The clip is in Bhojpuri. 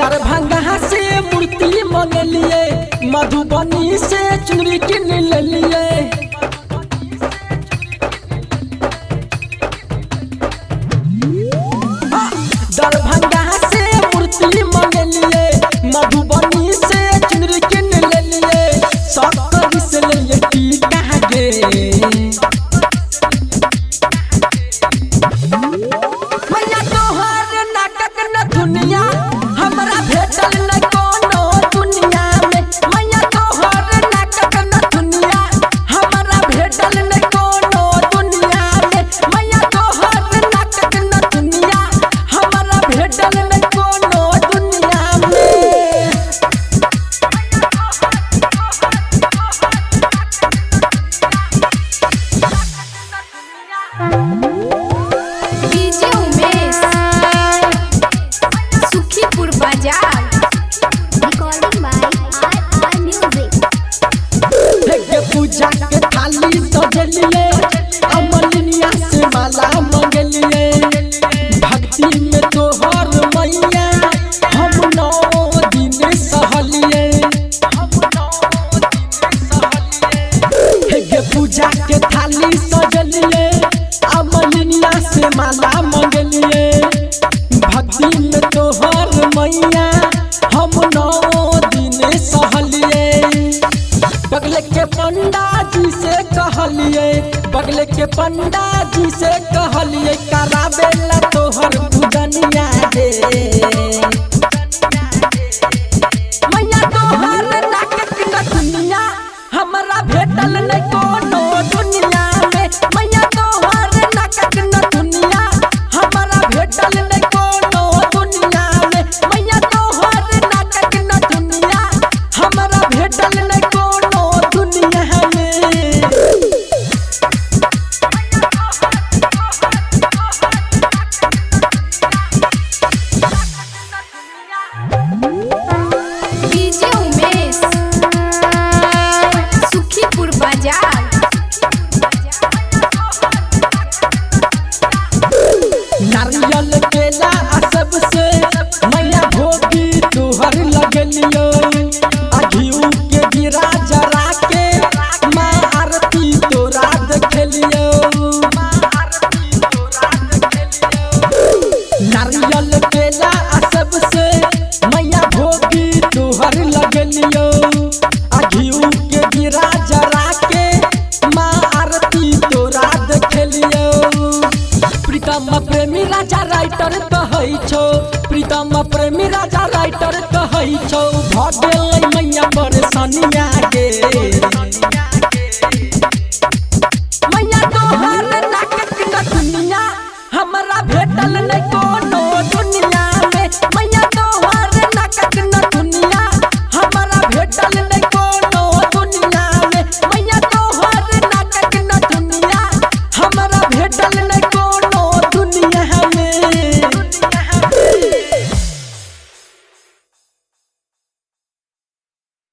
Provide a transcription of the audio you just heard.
दरभंगा से मूर्ति मंगलिए, मधुबनी से चुनरी किन लिए। दरभंगा से मूर्ति मंगलिए, मधुबनी से चुनरी किन लिए। सब से लिए टीका गे, मैया तोहर नाटक न दुनिया हमरा भेटल न कोनो दुनिया में। मैया तोहर नाटक न दुनिया हमरा भेटल न कोनो दुनिया में। मैया तोहर नाटक न दुनिया हमरा भेटल न कोनो दुनिया में। डीजे उमेश सुखीपुर बाजार, रिकॉर्डिंग बाय आर म्यूजिक। पूजा के थाली सजलिए, अमलिनिया से माला मंगलिए। भक्ति में तोहर मैया हम 9 दिन सहलिए। पूजा के थाली सजलिए, अमलिनिया से माला मंगलिए। भक्ति में तोहर मैया हम 9 दिन सहलिए। बगल के पंडा जी से कहलिए, बगल के पंडा जी से कहलिए, करावेला तोहर पूजनिया रे। मैया तोहर नाटक न दुनिया हमरा भेटल न कोनो दुनिया में। मैया तोहर नाटक न दुनिया हमरा भेटल न कोनो दुनिया में। मैया तोहर नाटक न दुनिया हमरा भेटल न कोनो दुनिया में। डीजे उमेश सुखीपुर बाजार। नारियल केला सबसे मैया भोगी तोहर लगलियो। घिउ के गिरा जरा के माँ आरती तोरा देखलियो। नारियल केला सबसे मैया भोगी तोहर लगलियो। घिउ के गिरा जरा के माँ आरती तोरा देखलियो। प्रीतम प्रेमी राजा राइटर कहै छौ, प्रीतम प्रेमी राजा राइटर कहै छौ। भगेलै मैया परेशानिया गे, मैया तोहर नाटक न दुनिया हमरा भेटल न